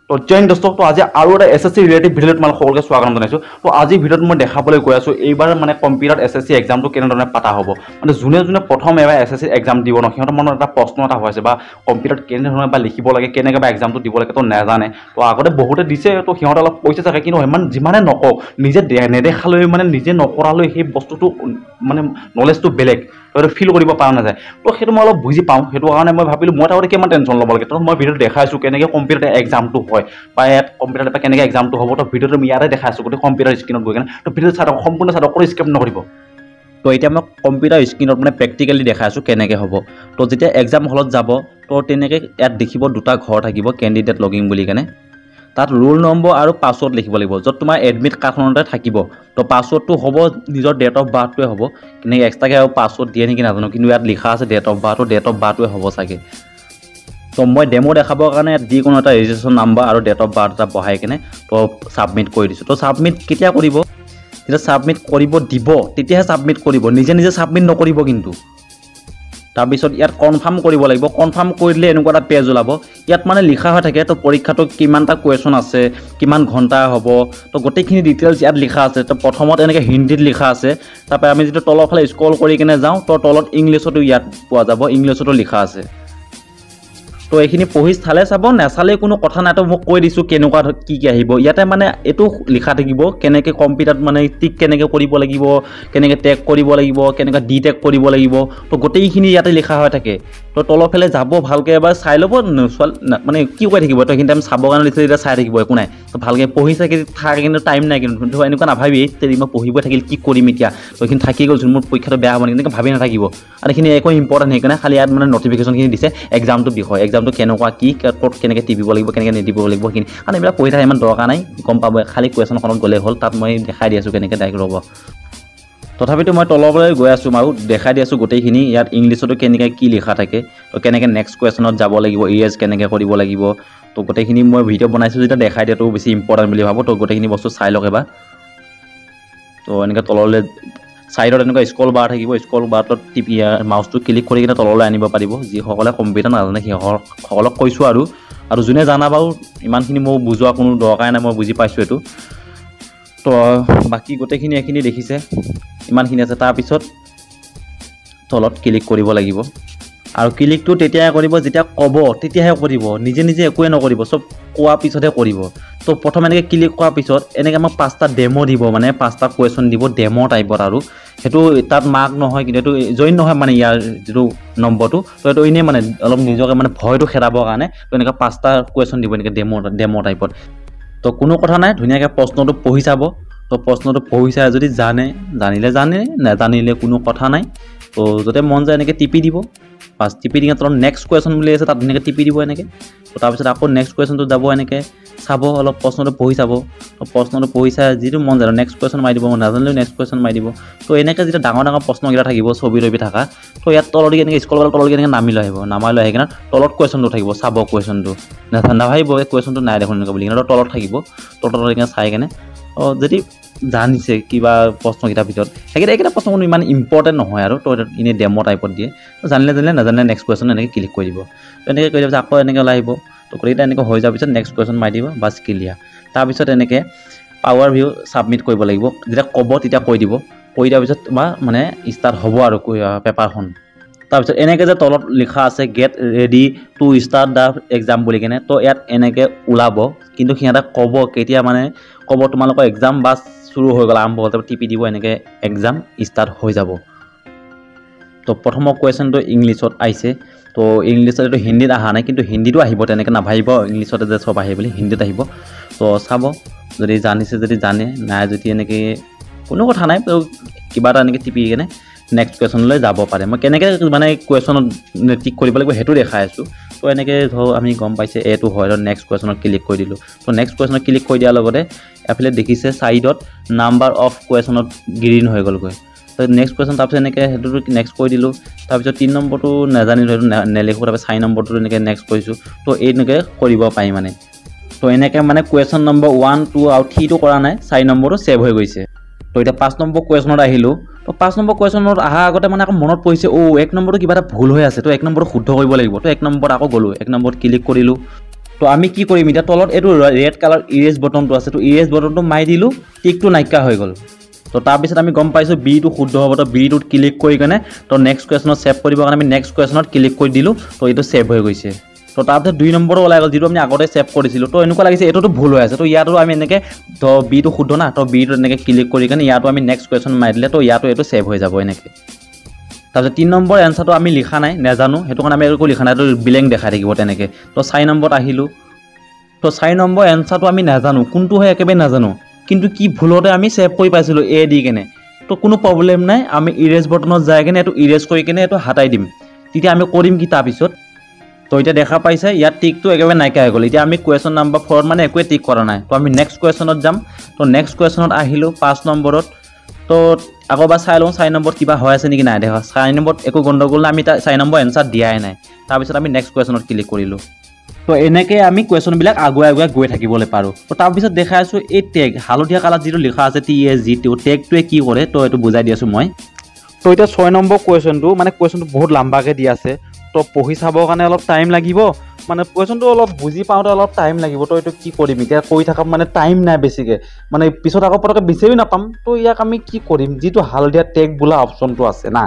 তো জয়েন দোস্তক তো আজি আৰু এটা এছএছসি ৰিলেটিভ ভিডিঅ'ত তোমালোক সকলোকে স্বাগতম জনাইছোঁ। তো আজি ভিডিঅ'ত মই দেখাবলৈ গৈ আছোঁ এইবাৰ মানে কম্পিউটাৰ এছএছসি এক্সামটো কেনেধৰণে পাতা হ'ব। মানে যোনে যোনে প্ৰথম এবাৰ এছএছসি এক্সাম দিব ন সিহঁতৰ মনত এটা প্ৰশ্ন এটা হৈ আছে বা কম্পিউটাৰত কেনেধৰণে বা লিখিব লাগে কেনেকৈ বা এক্সামটো দিব লাগে তো নাজানে। তো আগতে বহুতে দিছে তো সিহঁতে অলপ কৈছে চাগে, কিন্তু ইমান যিমানে নকওঁ নিজে নেদেখালৈ মানে নিজে নকৰালৈ সেই বস্তুটো মানে নলেজটো বেলেগ তো ফিল কৰিব পৰা নাযায়। তো সেইটো মই অলপ বুজি পাওঁ, সেইটো কাৰণে মই ভাবিলোঁ মই আগতে কিমান টেনশ্যন ল'ব লাগে। তো মই ভিডিঅ'ত দেখাইছোঁ কেনেকৈ কম্পিউটাৰ এক্সামটো হয় বা ইয়াত কম্পিউটাৰত কেনেকৈ এক্সামটো হ'ব। তো ভিডিঅ'টো আমি ইয়াতে দেখাইছোঁ গোটেই কম্পিউটাৰ স্ক্ৰীণত গৈ কিনে। তো ভিডিঅ'টো চাই সম্পূৰ্ণ চাই অকল স্কিপ নকৰিব। তো এতিয়া মই কম্পিউটাৰ স্ক্ৰীণত মানে প্ৰেক্টিকেলি দেখাইছোঁ কেনেকৈ হ'ব। তো যেতিয়া এক্সাম হলত যাব তো তেনেকৈ ইয়াত দেখিব দুটা ঘৰ থাকিব কেণ্ডিডেট লগিং বুলি কেনে। তাত ৰোল নম্বৰ আৰু পাছৱৰ্ড লিখিব লাগিব, য'ত তোমাৰ এডমিট কাৰ্ডখনতে থাকিব। তো পাছৱৰ্ডটো হ'ব নিজৰ ডেট অফ বাৰ্থটোৱে হ'ব, কিন্তু এক্সট্ৰাকৈ আৰু পাছৱৰ্ড দিয়ে নেকি নাজানো, কিন্তু ইয়াত লিখা আছে ডেট অফ বাৰ্থটোৱে হ'ব চাগে। তো মই ডেমো দেখাবৰ কাৰণে যিকোনো এটা ৰেজিষ্ট্ৰেশ্যন নাম্বাৰ আৰু ডেট অফ বাৰ্থ এটা বহাই কেনে তো ছাবমিট কৰি দিছোঁ। তো ছাবমিট কেতিয়া কৰিব, যেতিয়া ছাবমিট কৰিব দিব তেতিয়াহে ছাবমিট কৰিব, নিজে নিজে ছাবমিট নকৰিব কিন্তু। তাৰপিছত ইয়াত কনফাৰ্ম কৰিব লাগিব, কনফাৰ্ম কৰি দিলে এনেকুৱা এটা পেজ ওলাব। ইয়াত মানে লিখা হৈ থাকে তো পৰীক্ষাটো কিমানটা কুৱেশ্যন আছে, কিমান ঘণ্টা হ'ব, তো গোটেইখিনি ডিটেইলছ ইয়াত লিখা আছে। তো প্ৰথমত এনেকৈ হিন্দীত লিখা আছে, তাৰপৰা আমি যেতিয়া তলৰ ফালে স্ক্ৰল কৰি কিনে যাওঁ তো তলত ইংলিছতো ইয়াত পোৱা যাব, ইংলিছতো লিখা আছে। তো এইখিনি পঢ়ি চালে চাব, নাচালে কোনো কথা নাই। তো মই কৈ দিছোঁ কেনেকুৱা কি আহিব। ইয়াতে মানে এইটো লিখা থাকিব কেনেকৈ কম্পিউটাৰত মানে টিক কেনেকৈ কৰিব লাগিব, কেনেকৈ টেগ কৰিব লাগিব, কেনেকৈ ডি টেগ কৰিব লাগিব। তো গোটেইখিনি ইয়াতে লিখা হৈ থাকে। তো তলৰ ফালে যাব ভালকৈ এবাৰ চাই ল'ব, মানে কি কৈ থাকিব তো এইখিনি টাইম চাবৰ কাৰণে দিছে এতিয়া চাই থাকিব, একো নাই। তো ভালকৈ পঢ়ি চাই থাকে, কিন্তু টাইম নাই। কিন্তু এনেকুৱা নাভাবি মই পঢ়িব থাকিল কি কৰিম এতিয়া, তো এইখিনি থাকি গ'লচোন মোৰ পৰীক্ষাটো বেয়া হ'ব নেকি এনেকৈ ভাবি নাথাকিব। আৰু এইখিনি একো ইম্পৰ্টেণ্ট সেইকাৰণে খালি ইয়াত মানে নটিফিকেশ্যনখিনি দিছে এক্সামটোৰ বিষয়, এক্সামটো কেনেকুৱা কি ক'ত কেনেকৈ টিপিব লাগিব কেনেকৈ নিদিব লাগিব সেইখিনি। কাৰণ এইবিলাক পঢ়ি থাকে ইমান দৰকাৰ নাই, গম পাব খালি কুৱেশ্যনখনত গ'লে হ'ল। তাত মই দেখাই দি আছোঁ কেনেকৈ ডাইৰেক্ট ৰ'ব। তথাপিতো মই তললৈ গৈ আছোঁ আৰু দেখাই দি আছোঁ গোটেইখিনি। ইয়াত ইংলিছতো কেনেকৈ কি লিখা থাকে, তো কেনেকৈ নেক্সট কুৱেশ্যনত যাব লাগিব, ইয়েছ কেনেকৈ কৰিব লাগিব। তো গোটেইখিনি মই ভিডিঅ' বনাইছোঁ যেতিয়া দেখাই দিয়াটো বেছি ইম্পৰ্টেণ্ট বুলি ভাবোঁ। তো গোটেইখিনি বস্তু চাই লওক এবাৰ। তো এনেকৈ তললৈ ছাইডত এনেকুৱা স্ক্ৰল বাৰ থাকিব, স্ক্ৰল বাৰটোত টিপি মাউচটো ক্লিক কৰি কিনে তললৈ আনিব পাৰিব। যিসকলে কম্পিউটাৰ নাজানে সেইসকলক কৈছোঁ আৰু যোনে জানা বাৰু ইমানখিনি মই বুজোৱা কোনো দৰকাৰ নাই, মই বুজি পাইছোঁ এইটো। তো বাকী গোটেইখিনি এইখিনি দেখিছে ইমানখিনি আছে। তাৰপিছত তলত ক্লিক কৰিব লাগিব, আৰু ক্লিকটো তেতিয়াহে কৰিব যেতিয়া ক'ব তেতিয়াহে কৰিব, নিজে নিজে একোৱে নকৰিব, চব কোৱাৰ পিছতহে কৰিব। তো প্ৰথম এনেকৈ ক্লিক কৰাৰ পিছত এনেকৈ আমাক 5টা ডেমো দিব, মানে 5টা কুৱেশ্যন দিব ডেমো টাইপত। আৰু সেইটো তাত মাৰ্ক নহয়, কিন্তু এইটো জইন নহয় মানে ইয়াৰ যিটো নম্বৰটো। তো এইটো এনেই মানে অলপ নিজকে মানে ভয়টো খেদাবৰ কাৰণে তো এনেকৈ 5টা কুৱেশ্যন দিব এনেকৈ ডেমো টাইপত। তো কোনো কথা নাই, ধুনীয়াকৈ প্ৰশ্নটো পঢ়ি চাব। তো প্ৰশ্নটো পঢ়ি চাই যদি জানিলে নাজানিলে কোনো কথা নাই। তো য'তে মন যায় এনেকৈ টিপি দিব, বাছ টিপি দিলে তলত নেক্সট কুৱেশ্যন বুলি আছে তাত ধুনীয়াকৈ টিপি দিব এনেকৈ। তো তাৰপিছত আকৌ নেক্সট কুৱেশ্যনটো যাব, এনেকৈ চাব, অলপ প্ৰশ্নটো পঢ়ি চাব। তো প্ৰশ্নটো পঢ়ি চাই যিটো মন যায় নেক্সট কুৱেশ্যন মাৰি দিব, নাজানিলেও নেক্সট কুৱেশ্যন মাৰি দিব। তো এনেকৈ যেতিয়া ডাঙৰ প্ৰশ্নকেইটা থাকিব ছবি থকা, তো ইয়াত তললৈকে এনেকৈ স্ক্ৰল তললৈকে এনেকৈ নামি লৈ আহি কিনে তলত কুৱেশ্যনটো থাকিব, চাব কুৱেশ্যনটো নাভাবিব এই কুৱেশ্যনটো নাই দেখোন এনেকুৱা বুলি কিনে তলত থাকিব। তো তলত এনেকৈ চাই কেনে যদি জানিছে কিবা প্ৰশ্নকেইটাৰ ভিতৰত এইকেইটা প্ৰশ্ন কোনো ইমান ইম্পৰ্টেণ্ট নহয় আৰু তো এনেই ডেমো টাইপত দিয়ে। তো জানিলে নাজানিলে নেক্সট কুৱেশ্যন এনেকৈ ক্লিক কৰি দিব। তো এনেকৈ কৰি দিয়া পিছত আকৌ এনেকৈ ওলাই আহিব। তো গোটেইকেইটা এনেকৈ হৈ যোৱাৰ পিছত নেক্সট কুৱেশ্যন মাৰি দিব, বাছ ক্লিয়াৰ। তাৰপিছত এনেকৈ পাৱাৰ ভিউ ছাবমিট কৰিব লাগিব, যেতিয়া ক'ব তেতিয়া কৈ দিব। কৈ দিয়াৰ পিছত তোমাৰ মানে ষ্টাৰ্ট হ'ব আৰু পেপাৰখন। তাৰপিছত এনেকৈ যে তলত লিখা আছে get ready to start the exam বুলি কেনে, তো ইয়াত এনেকৈ ওলাব। কিন্তু সিহঁতে ক'ব কেতিয়া, মানে ক'ব তোমালোকৰ এক্সাম বাছ চুৰু হৈ গ'ল, আৰম্ভ হ'ল, টিপি দিব, এনেকৈ এক্সাম ষ্টাৰ্ট হৈ যাব। তো প্ৰথমৰ কুৱেশ্যনটো ইংলিছত আহিছে। তো ইংলিছত এইটো হিন্দীত অহা নাই, কিন্তু হিন্দীটো আহিব, তেনেকৈ নাভাবিব ইংলিছতে যে চব আহে বুলি, হিন্দীত আহিব। তো চাব যদি জানিছে, যদি জানে, নাই যদি এনেকৈ কোনো কথা নাই। তো কিবা এটা এনেকৈ টিপি কেনে নেক্সট কুৱেশ্যনলৈ যাব পাৰে। মই কেনেকৈ মানে কুৱেশ্যনত টিক কৰিব লাগিব সেইটো দেখাই আছোঁ। তো এনেকৈ ধৰক আমি গম পাইছে এইটো হয়, তো নেক্সট কুৱেশ্যনত ক্লিক কৰি দিলোঁ। তো নেক্সট কুৱেশ্যনত ক্লিক কৰি দিয়াৰ লগতে এফালে দেখিছে ছাইডত নাম্বাৰ অফ কুৱেশ্যনত গ্ৰীণ হৈ গ'লগৈ। তো নেক্সট কুৱেশ্যন তাৰপিছত এনেকৈ সেইটোতো নেক্সট কৰি দিলোঁ। তাৰপিছত 3 নম্বৰটো নাজানিলোঁ, সেইটো নেলিখোঁ। তাৰপিছত 4 নম্বৰটো এনেকৈ নেক্সট কৰিছোঁ। তো এনেকৈ কৰিব পাৰি মানে। তো এনেকৈ মানে কুৱেশ্যন নম্বৰ 1, 2 আৰু 3টো কৰা নাই, 4 নম্বৰটো ছেভ হৈ গৈছে। তো এতিয়া 5 নম্বৰ কুৱেশ্যনত আহিলোঁ। তো 5 নম্বৰ কুৱেশ্যনত অহাৰ আগতে মানে আকৌ মনত পৰিছে 1 নম্বৰটো কিবা এটা ভুল হৈ আছে, তো 1 নম্বৰটো শুদ্ধ কৰিব লাগিব। তো 1 নম্বৰত আকৌ গ'লোঁ, 1 নম্বৰত ক্লিক কৰিলোঁ। তো আমি কি কৰিম এতিয়া তলত এইটো ৰেড কালাৰ ইৰেজ বটনটো আছে তো ইৰেজ বটনটো মাৰি দিলোঁ টিকটো নাইকিয়া হৈ গ'ল তো তাৰপিছত আমি গম পাইছোঁ বিটো শুদ্ধ হ'ব তো বিটোত ক্লিক কৰি কেনে তো নেক্সট কুৱেশ্যনত ছেভ কৰিবৰ কাৰণে আমি নেক্সট কুৱেশ্যনত ক্লিক কৰি দিলোঁ তো এইটো ছেভ হৈ গৈছে তো তাৰপিছত 2 নম্বৰটো ওলাই গ'ল যিটো আমি আগতে ছেভ কৰিছিলোঁ তো এনেকুৱা লাগিছে এইটোতো ভুল হৈ আছে তো ইয়াতো আমি এনেকৈ তো বিটো শুদ্ধ না তো বিটো এনেকৈ ক্লিক কৰি কেনে ইয়াতো আমি নেক্সট কুৱেশ্যন মাৰি দিলে তো ইয়াতো এইটো ছেভ হৈ যাব এনেকৈ তাৰপিছত 3 নম্বৰ এনচাৰটো আমি লিখা নাই নাজানো সেইটো কাৰণে আমি একো লিখা নাই তো ব্লেংক দেখাই থাকিব তেনেকৈ তো 4 নম্বৰত আহিলোঁ তো 4 নম্বৰ এনচাৰটো আমি নাজানো কোনটো হয় একেবাৰে নাজানো কিন্তু কি ভুলতে আমি ছেভ কৰি পাইছিলোঁ এ দি কেনে তো কোনো প্ৰব্লেম নাই আমি ইৰেজ বটনত যাই কেনে এইটো ইৰেজ কৰি কেনে এইটো হাতাই দিম তেতিয়া আমি কৰিম কি তাৰপিছত তো এতিয়া দেখা পাইছে ইয়াত টিকটো একেবাৰে নাইকিয়া হৈ গ'ল এতিয়া আমি কুৱেশ্যন নম্বৰ 4 মানে একোৱে টিক কৰা নাই তো আমি নেক্সট কুৱেশ্যনত যাম তো নেক্সট কুৱেশ্যনত আহিলোঁ 5 নম্বৰত তো আকৌবাৰ চাই লওঁ 4 নম্বৰত কিবা হৈ আছে নেকি নাই দেখা 4 নম্বৰত একো গণ্ডগোল নাই আমি 4 নম্বৰ এনচাৰ দিয়াই নাই তাৰপিছত আমি নেক্সট কুৱেশ্যনত ক্লিক কৰিলোঁ তো এনেকৈ আমি কুৱেশ্যনবিলাক আগুৱাই গৈ থাকিবলৈ পাৰোঁ তো তাৰপিছত দেখাই আছোঁ এই টেগ হালধীয়া কালাৰত যিটো লিখা আছে TSG2 টেগটোৱে কি কৰে তো এইটো বুজাই দি আছোঁ মই তো এতিয়া 6 নম্বৰ কুৱেশ্যনটো মানে কুৱেশ্যনটো বহুত লম্বাকৈ দি আছে তো পঢ়ি চাবৰ কাৰণে অলপ টাইম লাগিব মানে কুৱেশ্যনটো অলপ বুজি পাওঁতে অলপ টাইম লাগিব তো এইটো কি কৰিম এতিয়া কৈ থকা মানে টাইম নাই বেছিকৈ মানে পিছত আকৌ পটকৈ বিচাৰি নাপাম তো ইয়াক আমি কি কৰিম যিটো হালধীয়া টেগ বোলা অপশ্যনটো আছে না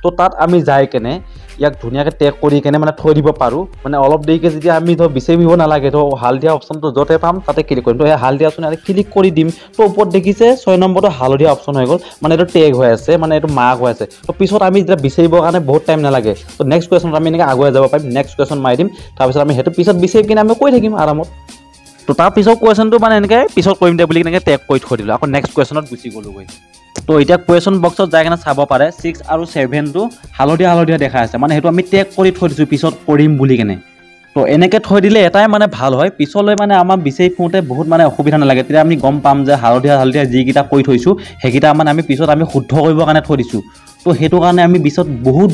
তো তাত আমি যাই কেনে ইয়াক ধুনীয়াকৈ টেগ কৰি কেনে মানে থৈ দিব পাৰোঁ মানে অলপ দেৰিকৈ যেতিয়া আমি ধৰ বিচাৰিব নালাগে তো হালধীয়া অপশ্যনটো য'তে পাম তাতে ক্লিক কৰিম তো সেই হালধীয়া অপশ্যন ইয়াতে ক্লিক কৰি দিম তো ওপৰত দেখিছে 6 নম্বৰটো হালধীয়া অপশ্যন হৈ গ'ল মানে এইটো টেগ হৈ আছে মানে এইটো মাৰ্ক হৈ আছে তো পিছত আমি যেতিয়া বিচাৰিবৰ কাৰণে বহুত টাইম নালাগে তো নেক্সট কুৱেশ্যনত আমি এনেকৈ আগুৱাই যাব পাৰিম নেক্সট কুৱেশ্যন মাৰি দিম তাৰপিছত আমি সেইটো পিছত বিচাৰি কিনে আমি কৈ থাকিম আৰামত তো তাৰ পিছত কুৱেশ্যনটো মানে এনেকৈ পিছত কৰিম দে বুলি এনেকৈ টেগ কৰি থৈ দিলোঁ আকৌ নেক্সট কুৱেশ্যনত গুচি গ'লোগৈ তো এতিয়া কুৱেশ্যন বক্সত যাই কিনে চাব পাৰে 6 আৰু 7টো হালধীয়া দেখা আছে মানে সেইটো আমি টেগ কৰি থৈ দিছোঁ পিছত কৰিম বুলি কেনে তো এনেকৈ থৈ দিলে এটাই মানে ভাল হয় পিছলৈ মানে আমাৰ বিচাৰি ফুৰোঁতে বহুত মানে অসুবিধা নালাগে তেতিয়া আমি গম পাম যে হালধীয়া যিকেইটা কৰি থৈছোঁ সেইকেইটা মানে আমি পিছত আমি শুদ্ধ কৰিবৰ কাৰণে থৈ দিছোঁ তো সেইটো কাৰণে আমি পিছত বহুত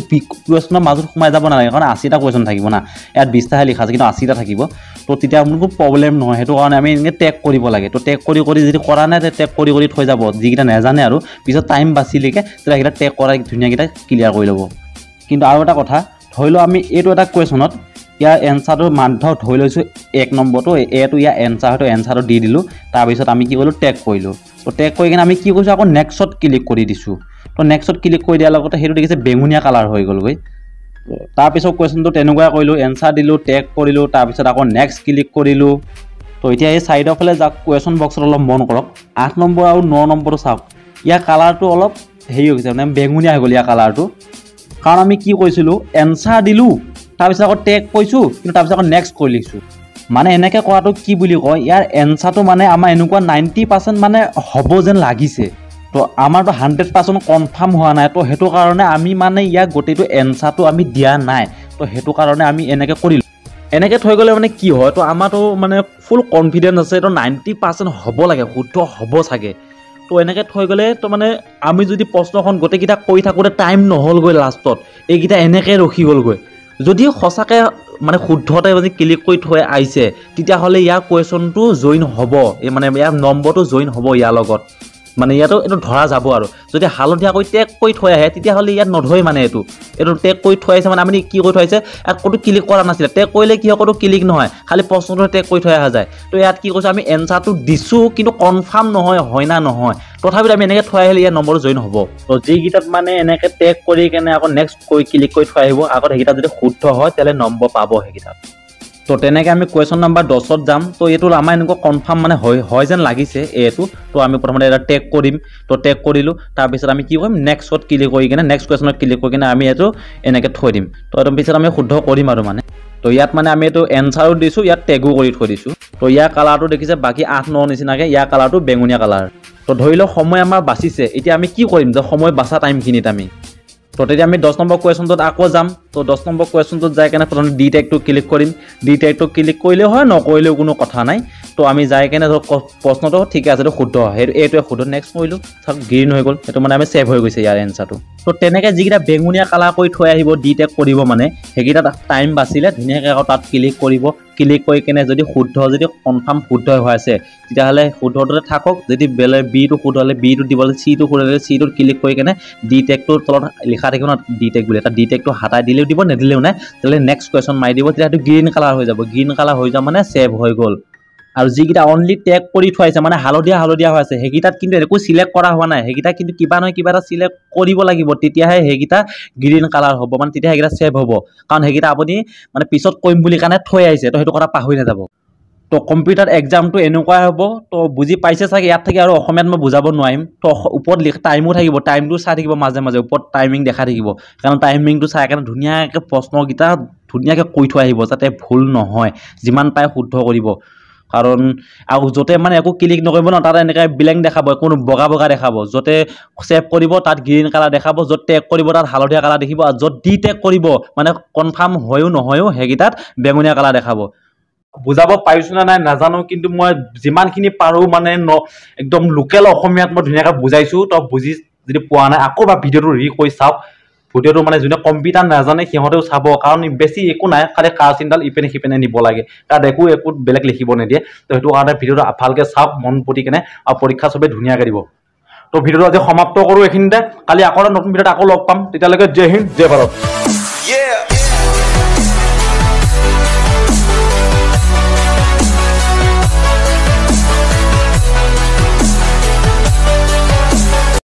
কুৱেশ্যনৰ মাজত সোমাই যাব নালাগে কাৰণ 80টা কুৱেশ্যন থাকিব না ইয়াত 20টাহে লিখা আছে কিন্তু 80টা থাকিব তো তেতিয়া কোনো প্ৰব্লেম নহয় সেইটো কাৰণে আমি এনেকৈ টেগ কৰিব লাগে তো টেগ কৰি যদি কৰা নাই টেগ কৰি থৈ যাব যিকেইটা নাজানে আৰু পিছত টাইম বাচিলেকৈ তেতিয়া সেইকেইটা টেগ কৰাই ধুনীয়াকেইটা ক্লিয়াৰ কৰি ল'ব কিন্তু আৰু এটা কথা ধৰি লওঁ আমি এইটো এটা কুৱেশ্যনত ইয়াৰ এনচাৰটো মাধ্যম ধৰি লৈছোঁ 1 নম্বৰটো এইটো ইয়াৰ এনচাৰ হয়তো এনচাৰটো দি দিলোঁ তাৰপিছত আমি কি কৰিলোঁ টেগ কৰিলোঁ তো টেগ কৰি কিনে আমি কি কৰিছোঁ আকৌ নেক্সটত ক্লিক কৰি দিছোঁ তো নেক্সটত ক্লিক কৰি দিয়াৰ লগতে সেইটো দেখিছে বেঙুনীয়া কালাৰ হৈ গ'লগৈ তাৰপিছত কুৱেশ্যনটো তেনেকুৱা কৰিলোঁ এনচাৰ দিলোঁ টেগ কৰিলোঁ তাৰপিছত আকৌ নেক্সট ক্লিক কৰিলোঁ তো এতিয়া এই চাইডৰ ফালে যাওক কুৱেশ্যন বক্সত অলপ মন কৰক 8 নম্বৰ আৰু 9 নম্বৰটো চাওক ইয়াৰ কালাৰটো অলপ হেৰি হৈ গৈছে মানে বেঙুনীয়া হৈ গ'ল ইয়াৰ কালাৰটো কাৰণ আমি কি কৰিছিলোঁ এনচাৰ দিলোঁ তাৰপিছত আকৌ টেগ কৈছোঁ কিন্তু তাৰপিছত আকৌ নেক্সট কৰি লিখিছোঁ মানে এনেকৈ কৰাটো কি বুলি কয় ইয়াৰ এনচাৰটো মানে আমাৰ এনেকুৱা 90% মানে হ'ব যেন লাগিছে তো আমাৰতো 100% কনফাৰ্ম হোৱা নাই তো সেইটো কাৰণে আমি মানে ইয়াক গোটেইটো এনচাৰটো আমি দিয়া নাই তো সেইটো কাৰণে আমি এনেকৈ কৰিলোঁ এনেকৈ থৈ গ'লে মানে কি হয় তো আমাৰতো মানে ফুল কনফিডেঞ্চ আছে তো 90% হ'ব লাগে শুদ্ধ হ'ব চাগে তো এনেকৈ থৈ গ'লে তো মানে আমি যদি প্ৰশ্নখন গোটেইকেইটা কৰি থাকোঁতে টাইম নহ'লগৈ লাষ্টত এইকেইটা এনেকৈ ৰখি গ'লগৈ যদি সঁচাকৈ মানে শুদ্ধতে যদি ক্লিক কৰি থৈ আহিছে তেতিয়াহ'লে ইয়াৰ কুৱেশ্যনটো জইন হ'ব এই মানে ইয়াৰ নম্বৰটো জইন হ'ব ইয়াৰ লগত মানে ইয়াতো এইটো ধৰা যাব আৰু যদি হালধীয়াকৈ টেগ কৰি থৈ আহে তেতিয়াহ'লে ইয়াত নধৰে মানে এইটো টেগ কৰি থৈ আহিছে মানে আপুনি কি কৰি থৈ আহিছে ইয়াত ক'তো ক্লিক কৰা নাছিলে টেগ কৰিলে কি হয় ক'তো ক্লিক নহয় খালি প্ৰশ্নটো টেগ কৰি থৈ অহা যায় তো ইয়াত কি কৈছোঁ আমি এনচাৰটো দিছোঁ কিন্তু কনফাৰ্ম নহয় হয় না নহয় তথাপিতো আমি এনেকৈ থৈ আহিলে ইয়াৰ নম্বৰটো জইন হ'ব তো যিকেইটাত মানে এনেকৈ টেগ কৰি কেনে আকৌ নেক্সট কৰি ক্লিক কৰি থৈ আহিব আকৌ সেইকেইটা যদি শুদ্ধ হয় তেতিয়াহ'লে নম্বৰ পাব সেইকেইটাত তো তেনেকৈ আমি কুৱেশ্যন নম্বৰ 10ত যাম তো এইটো আমাৰ এনেকুৱা কনফাৰ্ম মানে হয় যেন লাগিছে এইটো তো আমি প্ৰথমতে এটা টেগ কৰিম তো টেগ কৰিলোঁ তাৰপিছত আমি কি কৰিম নেক্সটত ক্লিক কৰি কিনে নেক্সট কুৱেশ্যনত ক্লিক কৰি কিনে আমি এইটো এনেকৈ থৈ দিম তো এইটো পিছত আমি শুদ্ধ কৰিম আৰু মানে তো ইয়াত মানে আমি এইটো এনচাৰো দিছোঁ ইয়াত টেগো কৰি থৈ দিছোঁ তো ইয়াৰ কালাৰটো দেখিছে বাকী 8-9 নিচিনাকৈ ইয়াৰ কালাৰটো বেঙুনীয়া কালাৰ তো ধৰি লওক সময় আমাৰ বাচিছে এতিয়া আমি কি কৰিম যে সময় বাচা টাইমখিনিত আমি তো তেতিয়া আমি 10 নম্বৰ কুৱেশ্যনটোত আকৌ যাম তো 10 নম্বৰ কুৱেশ্যনটোত যাই কেনে প্ৰথমে ডি টেগটো ক্লিক কৰিম ডি টেগটো ক্লিক কৰিলেও হয় নকৰিলেও কোনো কথা নাই তো আমি যাই কেনে ধৰক প্ৰশ্নটো ঠিকে আছে, এইটো শুদ্ধ, এইটোৱে শুদ্ধ, নেক্সট কৰিলোঁ, চাওক গ্ৰীণ হৈ গ'ল, সেইটো মানে আমি ছেভ হৈ গৈছে ইয়াৰ এনচাৰটো। তো তেনেকৈ যিকেইটা বেঙুনীয়া কালাৰ কৰি থৈ আহিব ডি টেক কৰিব মানে সেইকেইটা টাইম বাচিলে ধুনীয়াকৈ আকৌ তাত ক্লিক কৰিব, ক্লিক কৰি কেনে যদি শুদ্ধ, যদি কনফাৰ্ম শুদ্ধ হৈ আছে তেতিয়াহ'লে শুদ্ধটোতে থাকক, যদি বেলেগ বিটো শুদ্ধ হ'লে বিটোত দিব, চিটো শুদ্ধ হ'লে চিটোত ক্লিক কৰি কেনে ডি টেকটোৰ তলত লিখা থাকিব না ডি টেক বুলি, এটা ডি টেকটো হাতাই দিলেও দিব, নিদিলেও নাই, তেতিয়াহ'লে নেক্সট কুৱেশ্যন মাৰি দিব, তেতিয়া সেইটো গ্ৰীণ কালাৰ হৈ যাব, গ্ৰীণ কালাৰ হৈ যাব মানে ছেভ হৈ গ'ল। আৰু যিকেইটা অনলি টেগ কৰি থোৱাইছে মানে হালধীয়া হালধীয়া হৈ আছে সেইকেইটাত কিন্তু একো চিলেক্ট কৰা হোৱা নাই, সেইকেইটা কিন্তু কিবা নহয় কিবা এটা চিলেক্ট কৰিব লাগিব, তেতিয়াহে সেইকেইটা গ্ৰীণ কালাৰ হ'ব, মানে তেতিয়া সেইকেইটা ছেভ হ'ব, কাৰণ সেইকেইটা আপুনি মানে পিছত কৰিম বুলি কাৰণে থৈ আহিছে, তো সেইটো কথা পাহৰি নাযাব। তো কম্পিউটাৰ এক্সামটো এনেকুৱাই হ'ব। তো বুজি পাইছে চাগে, ইয়াত থাকি আৰু অসমীয়াত মই বুজাব নোৱাৰিম। তো ওপৰত টাইমো থাকিব, টাইমটো চাই থাকিব মাজে মাজে, ওপৰত টাইমিং দেখা থাকিব, কাৰণ টাইমিংটো চাই কাৰণে ধুনীয়াকৈ প্ৰশ্নকেইটা ধুনীয়াকৈ কৈ থৈ আহিব যাতে ভুল নহয়, যিমান পাৰে শুদ্ধ কৰিব। কাৰণ আৰু য'তে মানে একো ক্লিক নকৰিব ন, তাত এনেকৈ ব্লেংক দেখাব, কোনো বগা বগা দেখাব, য'তে ছেভ কৰিব তাত গ্ৰীণ কালাৰ দেখাব, য'ত টেগ কৰিব তাত হালধীয়া কালাৰ দেখিব, আৰু য'ত ডি টেগ কৰিব মানে কনফাৰ্ম হয়ও নহয়ও সেইকেইটাত বেঙুনীয়া কালাৰ দেখাব। বুজাব পাৰিছো নে নাই নাজানো, কিন্তু মই যিমানখিনি পাৰোঁ মানে একদম লোকেল অসমীয়াত মই ধুনীয়াকৈ বুজাইছোঁ। তো বুজি যদি পোৱা নাই আকৌ বা ভিডিঅ'টো কৰি চাওক, ভিডিঅ'টো মানে যোনে কম্পিউটাৰ নাজানে সিহঁতেও চাব, কাৰণ বেছি একো নাই, খালি কাৰ্চিনডাল ইপিনে সিপিনে নিব লাগে, তাত একো বেলেগ লিখিব নিদিয়ে। তো সেইটো কাৰণে ভিডিঅ'টো ভালকৈ চাওক মন পুতি কেনে, আৰু পৰীক্ষা চবেই ধুনীয়াকৈ দিব। তো ভিডিঅ'টো আজি সমাপ্ত কৰোঁ এইখিনিতে, কালি আকৌ নতুন ভিডিঅ'ত আকৌ লগ পাম, তেতিয়ালৈকে জয় হিন্দ জয় ভাৰত।